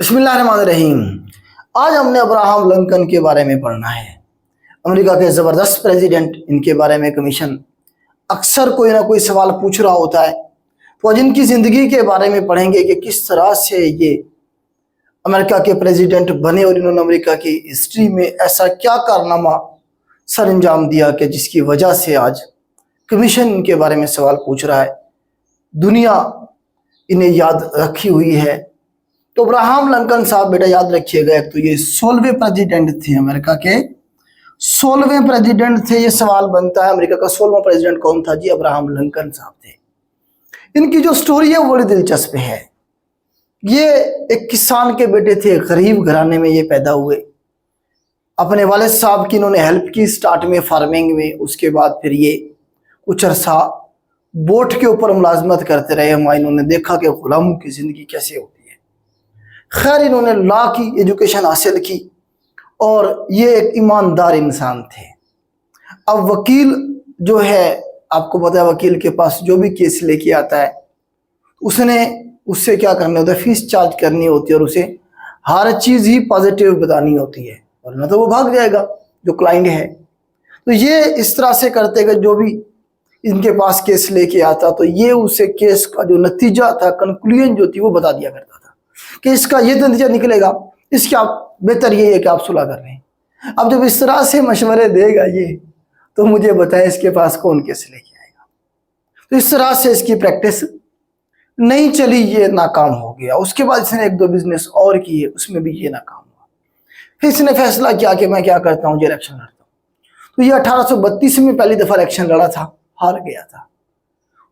बिस्मिल्लाहिर्रहमानिर्रहीम। आज हमने अब्राहम लिंकन के बारे में पढ़ना है। अमेरिका के ज़बरदस्त प्रेसिडेंट, इनके बारे में कमीशन अक्सर कोई ना कोई सवाल पूछ रहा होता है। तो आज इनकी ज़िंदगी के बारे में पढ़ेंगे कि किस तरह से ये अमेरिका के प्रेसिडेंट बने और इन्होंने अमेरिका की हिस्ट्री में ऐसा क्या कारनामा सर अंजाम दिया कि जिसकी वजह से आज कमीशन इनके बारे में सवाल पूछ रहा है, दुनिया इन्हें याद रखी हुई है। तो अब्राहम लिंकन साहब बेटा याद रखिएगा, एक तो ये 16वें प्रेसिडेंट थे, अमेरिका के 16वें प्रेसिडेंट थे। ये सवाल बनता है अमेरिका का 16वां प्रेसिडेंट कौन था? जी अब्राहम लिंकन साहब थे। इनकी जो स्टोरी है वो बड़ी दिलचस्प है। ये एक किसान के बेटे थे, गरीब घराने में ये पैदा हुए। अपने वालिद साहब की इन्होंने हेल्प की स्टार्ट में फार्मिंग में। उसके बाद फिर ये कुछ अरसा बोट के ऊपर मुलाजमत करते रहे। वहाँ इन्होंने देखा कि गुलामों की ज़िंदगी कैसे होती है। खैर इन्होंने लॉ की एजुकेशन हासिल की और ये एक ईमानदार इंसान थे। अब वकील जो है, आपको पता है वकील के पास जो भी केस लेके आता है उससे क्या करना होता है, फीस चार्ज करनी होती है और उसे हर चीज़ ही पॉजिटिव बतानी होती है, वरना तो वो भाग जाएगा जो क्लाइंट है। तो ये इस तरह से करते कि जो भी इनके पास केस लेके आता तो ये उसे केस का जो नतीजा था, कंक्लूजन जो थी वो बता दिया करता था कि इसका ये नतीजा निकलेगा, इसके आप बेहतर ये है कि आप सुलह कर रहे हैं। अब जब इस तरह से मशवरे देगा ये, तो मुझे बताएं इसके पास कौन केस लेके आएगा। तो इस तरह से इसकी प्रैक्टिस नहीं चली, ये नाकाम हो गया। उसके बाद इसने एक दो बिजनेस और किए, उसमें भी ये नाकाम हुआ। फिर इसने फैसला किया कि मैं क्या करता हूँ, ये इलेक्शन लड़ता हूँ। तो ये 1832 में पहली दफा इलेक्शन लड़ा था, हार गया था।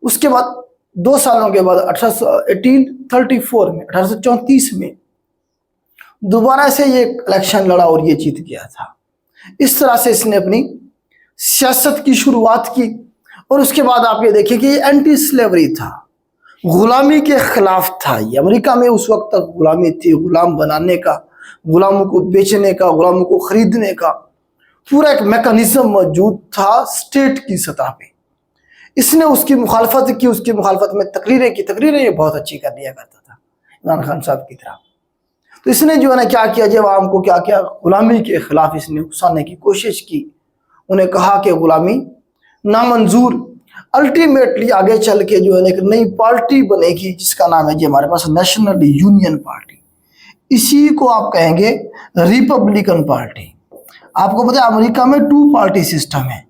उसके बाद 2 सालों के बाद 1834 में दोबारा से ये इलेक्शन लड़ा और ये जीत गया था। इस तरह से इसने अपनी सियासत की शुरुआत की। और उसके बाद आप ये देखिए कि ये एंटी स्लेवरी था, गुलामी के खिलाफ था। ये अमेरिका में उस वक्त तक गुलामी थी, गुलाम बनाने का, गुलामों को बेचने का, गुलामों को खरीदने का पूरा एक मैकेनिज्म मौजूद था स्टेट की सतह पे। इसने उसकी मुखालफत की, उसकी मुखालफत में तकरीरें ये बहुत अच्छी कर दिया करता था इमरान खान साहब की तरह। तो इसने जो है ना क्या किया, जब आवाम को क्या किया, गुलामी के खिलाफ इसने उकसाने की कोशिश की। उन्हें कहा कि गुलामी नामंजूर। अल्टीमेटली आगे चल के जो है ना एक नई पार्टी बनेगी जिसका नाम है जी हमारे पास नेशनल यूनियन पार्टी। इसी को आप कहेंगे रिपब्लिकन पार्टी। आपको पता है अमेरिका में 2 पार्टी सिस्टम है।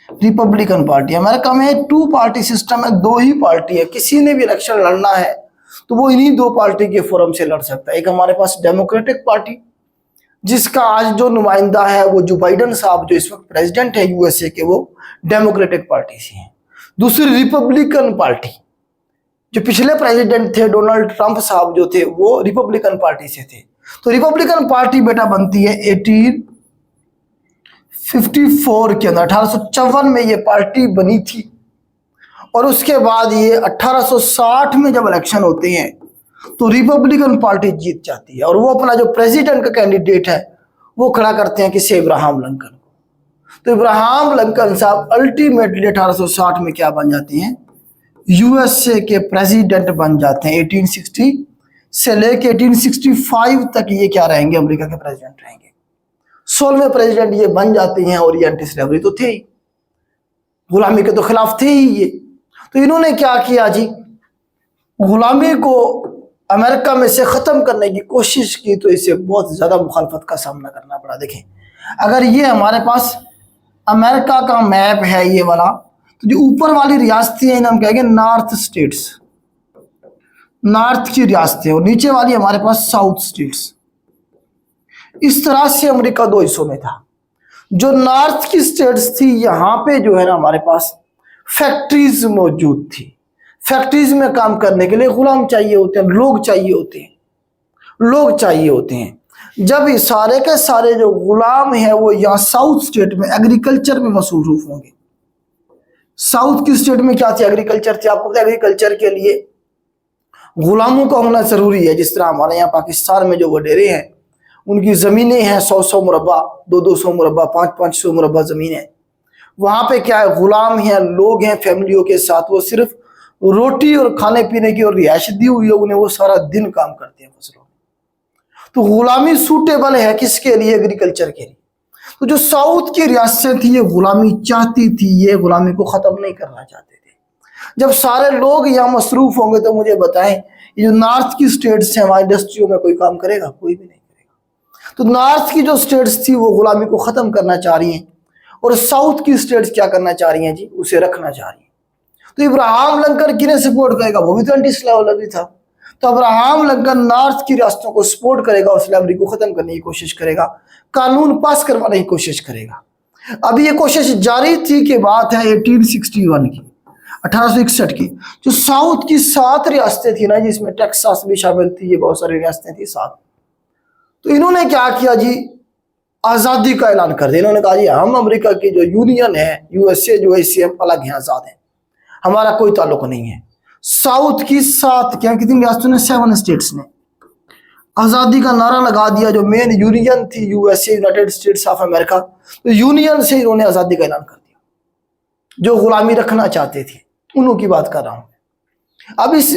रिपब्लिकन पार्टी अमेरिका में 2 पार्टी सिस्टम है, 2 ही पार्टी है। किसी ने भी इलेक्शन लड़ना है तो वो इन्हीं 2 पार्टी के फोरम से लड़ सकता है। एक हमारे पास डेमोक्रेटिक पार्टी, जिसका आज जो नुमाइंदा है वो जो बाइडन साहब जो इस वक्त प्रेसिडेंट है यूएसए के, वो डेमोक्रेटिक पार्टी से हैं। दूसरी रिपब्लिकन पार्टी, जो पिछले प्रेसिडेंट थे डोनाल्ड ट्रंप साहब जो थे वो रिपब्लिकन पार्टी से थे। तो रिपब्लिकन पार्टी बेटा बनती है 1854 के अंदर, 1854 में ये पार्टी बनी थी। और उसके बाद ये 1860 में जब इलेक्शन होते हैं तो रिपब्लिकन पार्टी जीत जाती है और वो अपना जो प्रेसिडेंट का कैंडिडेट है वो खड़ा करते हैं किसी अब्राहम लिंकन को। तो अब्राहम लिंकन साहब अल्टीमेटली 1860 में क्या बन जाते हैं, यूएसए के प्रेसिडेंट बन जाते हैं। 1860 से लेके 1865 तक ये क्या रहेंगे, अमेरिका के प्रेसिडेंट रहेंगे। 16वें प्रेसिडेंट ये बन जाते हैं और ये एंटी स्लेवरी तो थे ही, गुलामी के तो खिलाफ थे ही ये। तो इन्होंने क्या किया जी, गुलामी को अमेरिका में से ख़त्म करने की कोशिश की। तो इसे बहुत ज़्यादा मुखालफत का सामना करना पड़ा। देखें, अगर ये हमारे पास अमेरिका का मैप है ये वाला, तो जो ऊपर वाली रियासतें हैं हम कहेंगे नॉर्थ स्टेट्स, नॉर्थ की रियासतें, और नीचे वाली हमारे पास साउथ स्टेट्स। इस तरह से अमेरिका 2 हिस्सों में था। जो नॉर्थ की स्टेट्स थी, यहाँ पे जो है ना हमारे पास फैक्ट्रीज मौजूद थी। फैक्ट्रीज में काम करने के लिए गुलाम चाहिए होते हैं, लोग चाहिए होते हैं। जब ये सारे के सारे जो गुलाम हैं वो यहाँ साउथ स्टेट में एग्रीकल्चर में मसरूफ होंगे। साउथ की स्टेट में क्या थी, एग्रीकल्चर थी। आपको पता है एग्रीकल्चर के लिए गुलामों का होना जरूरी है। जिस तरह हमारे यहाँ पाकिस्तान में जो वडेरे हैं उनकी ज़मीनें हैं 100-100 मुरब्बा, 200-200 मुरब्बा, 500-500 मुरब्बा ज़मीन है। वहाँ पे क्या है, गुलाम हैं, लोग हैं फैमिलियों के साथ, वो सिर्फ रोटी और खाने पीने की और रिहाइश दी हुई है उन्हें, वो सारा दिन काम करते हैं फसलों में। तो गुलामी सूटेबल है किसके लिए? एग्रीकल्चर के लिए। तो जो साउथ की रियासतें थी ये गुलामी चाहती थी, ये गुलामी को खत्म नहीं करना चाहते थे। जब सारे लोग यहाँ मसरूफ होंगे तो मुझे बताएं, ये जो नॉर्थ की स्टेट्स हैं वहाँ इंडस्ट्रियों में कोई काम करेगा? कोई भी नहीं करेगा। तो नॉर्थ की जो स्टेट्स थी वो गुलामी को खत्म करना चाह रही हैं, और साउथ की स्टेट्स क्या करना चाह रही हैं जी? उसे रखना चाह रही हैं। तो इब्राहिम लिंकन किन्हें सपोर्ट करेगा? वो भी तो एंटी स्लेवरी था। तो इब्राहिम लिंकन नॉर्थ की रियासतों को सपोर्ट करेगा और स्लेवरी को खत्म करने की कोशिश करेगा, कानून पास करवाने की कोशिश करेगा। अभी ये कोशिश जारी थी कि बात है 1861 की, 1861 की। जो साउथ की 7 रियासतें थी ना, जिसमें टेक्सास भी शामिल थी, ये बहुत सारी रियासतें थी 7। तो इन्होंने क्या किया जी? आज़ादी का ऐलान कर दिया। इन्होंने कहा जी हम अमेरिका की जो यूनियन है, यूएसए जो है, हम अलग हैं, आज़ाद हैं, हमारा कोई ताल्लुक नहीं है। साउथ की 7 क्या कितनी रियासतों ने? 7 स्टेट्स ने आज़ादी का नारा लगा दिया। जो मेन यूनियन थी USA, United states of America, तो यूनियन से इन्होंने आज़ादी का ऐलान कर दिया। जो गुलामी रखना चाहते थे उन्हों की बात कर रहा हूं। अब इस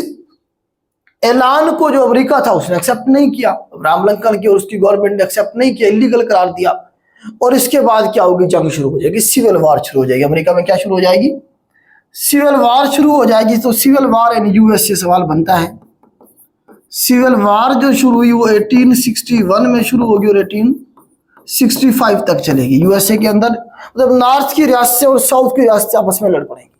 ऐलान को जो अमेरिका था उसने एक्सेप्ट नहीं किया, अब्राहम लिंकन की और उसकी गवर्नमेंट ने एक्सेप्ट नहीं किया, इलीगल करार दिया। और इसके बाद क्या होगी? जंग शुरू हो जाएगी, सिविल वार शुरू हो जाएगी। अमेरिका में क्या शुरू हो जाएगी? सिविल वार शुरू हो जाएगी। तो सिविल वार इन यूएस से सवाल बनता है। सिविल वार जो शुरू हुई वो 1861 में शुरू होगी और 1865 तक चलेगी। यूएसए के अंदर मतलब नॉर्थ की रियासतें और साउथ की रियासतें आपस में लड़ पड़ेंगी।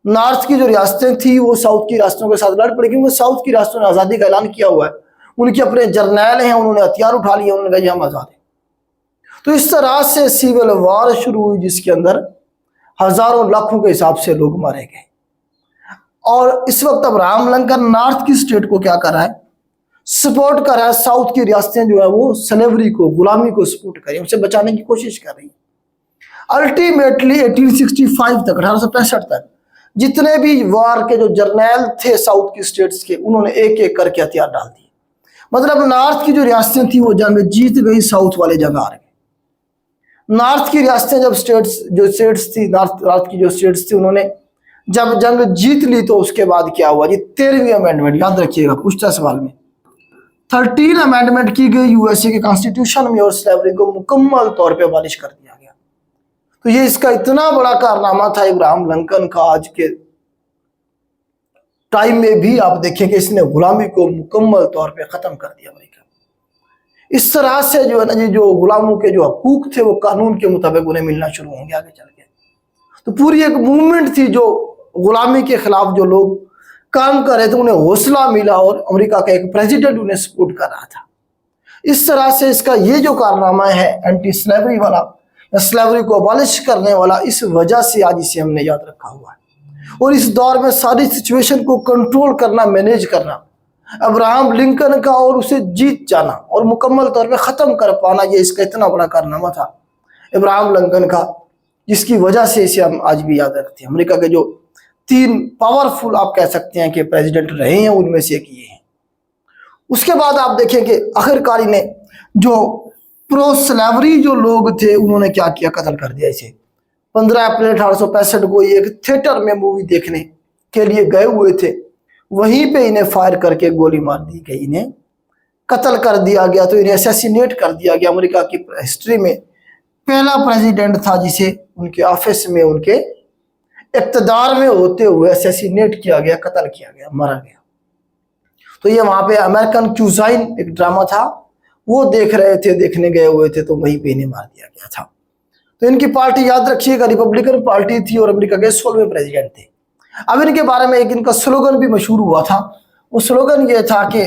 नॉर्थ की जो रियासतें थी वो साउथ की रियासतों के साथ लड़ पड़ेगी, क्योंकि साउथ की रियासतों ने आज़ादी का ऐलान किया हुआ है। उनके अपने जर्नैल हैं, उन्होंने हथियार उठा लिए, उन्होंने कहा हम आज़ाद हैं। तो इस तरह से सिविल वार शुरू हुई, जिसके अंदर हजारों लाखों के हिसाब से लोग मारे गए। और इस वक्त अब्राहम लिंकन नॉर्थ की स्टेट को क्या कर रहा है? सपोर्ट कर रहा है। साउथ की रियासतें जो है वो स्लेवरी को, गुलामी को सपोर्ट कर रही है, उसे बचाने की कोशिश कर रही है। अल्टीमेटली 1865 तक, 1865 तक जितने भी वार के जो जर्नैल थे साउथ की स्टेट्स के, उन्होंने एक एक करके हथियार डाल दिए। मतलब नॉर्थ की जो रियासतें थी वो जंग जीत गई, साउथ वाले जंग हार गए। नॉर्थ की रियासतें जब स्टेट्स थी, नॉर्थ की जो स्टेट्स थी, उन्होंने जब जंग जीत ली तो उसके बाद क्या हुआ जी? 13वीं अमेंडमेंट, याद रखिएगा पूछता सवाल में, 13 अमेंडमेंट की गई यूएसए के कॉन्स्टिट्यूशन में और स्लेवरी को मुकम्मल तौर पे अबॉलिश कर दिया गया। तो ये इसका इतना बड़ा कारनामा था इब्राहिम लिंकन का। आज के टाइम में भी आप देखेंगे इसने गुलामी को मुकम्मल तौर पे खत्म कर दिया अमेरिका। इस तरह से जो है ना जी, जो गुलामों के जो हकूक थे वो कानून के मुताबिक उन्हें मिलना शुरू होंगे आगे चल के। तो पूरी एक मूवमेंट थी जो गुलामी के खिलाफ जो लोग काम कर रहे थे, उन्हें हौसला मिला और अमेरिका का एक प्रेसिडेंट उन्हें सपोर्ट कर रहा था। इस तरह से इसका ये जो कारनामा है एंटी स्लेवरी वाला, स्लेवरी को अबॉलिश करने वाला, इस वजह से आज इसे हमने याद रखा हुआ है। और इस दौर में सारी सिचुएशन को कंट्रोल करना, मैनेज करना अब्राहम लिंकन का, और उसे जीत जाना और मुकम्मल तौर पे ख़त्म कर पाना, ये इसका इतना बड़ा कारनामा था अब्राहम लिंकन का, जिसकी वजह से इसे हम आज भी याद रखते हैं। अमेरिका के जो 3 पावरफुल आप कह सकते हैं कि प्रेसिडेंट रहे हैं, उनमें से एक ये है। उसके बाद आप देखें कि आखिरकार ने जो प्रो स्लेवरी जो लोग थे उन्होंने क्या किया? कत्ल कर दिया इसे। 15 अप्रैल 1865 को ये एक थिएटर में मूवी देखने के लिए गए हुए थे, वहीं पे इन्हें फायर करके गोली मार दी गई, इन्हें कत्ल कर दिया गया। तो इन्हें असैसिनेट कर दिया गया। अमेरिका की हिस्ट्री में पहला प्रेसिडेंट था जिसे उनके ऑफिस में, उनके इक़्तिदार में होते हुए असैसिनेट किया गया, कत्ल किया गया, मारा गया। तो ये वहां पे अमेरिकन क्यूजाइन एक ड्रामा था, वो देख रहे थे, देखने गए हुए थे, तो वहीं पे इन्हें मार दिया गया था। तो इनकी पार्टी याद रखिएगा रिपब्लिकन पार्टी थी और अमेरिका के 16वें प्रेसिडेंट थे। अब इनके बारे में एक इनका स्लोगन भी मशहूर हुआ था। वो स्लोगन ये था कि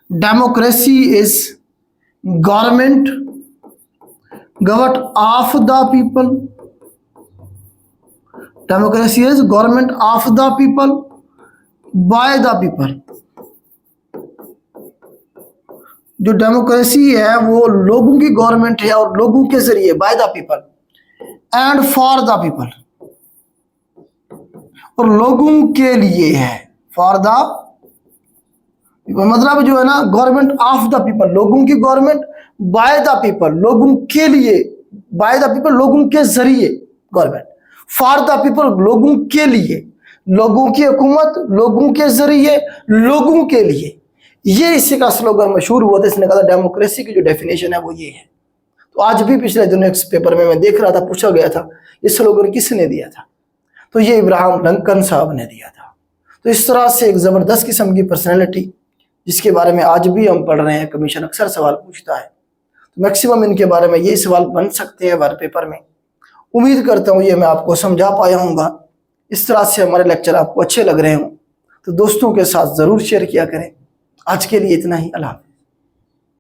democracy is government government of the people, democracy is government of the people by the people. जो डेमोक्रेसी है वो लोगों की गवर्नमेंट है और लोगों के जरिए, by the people and for the people, और लोगों के लिए है, फॉर द मतलब जो है ना गवर्नमेंट ऑफ द पीपल, लोगों की गवर्नमेंट, बाय द पीपल लोगों के लिए, बाय द पीपल लोगों के जरिए गवर्नमेंट, फॉर द पीपल लोगों के लिए, लोगों की हुकूमत, लोगों के जरिए, लोगों के लिए, ये इसी का स्लोगन मशहूर हुआ था। इसने कहा डेमोक्रेसी की जो डेफिनेशन है वो ये है। तो आज भी पिछले दिनों एक पेपर में मैं देख रहा था, पूछा गया था ये स्लोगन किसने दिया था, तो ये इब्राहम लिंकन साहब ने दिया था। तो इस तरह से एक ज़बरदस्त किस्म की पर्सनैलिटी जिसके बारे में आज भी हम पढ़ रहे हैं, कमीशन अक्सर सवाल पूछता है। तो मैक्सिमम इनके बारे में ये सवाल बन सकते हैं हर पेपर में। उम्मीद करता हूँ ये मैं आपको समझा पाया हूँगा। इस तरह से हमारे लेक्चर आपको अच्छे लग रहे हों तो दोस्तों के साथ ज़रूर शेयर किया करें। आज के लिए इतना ही। अल्लाह हाफ़िज़।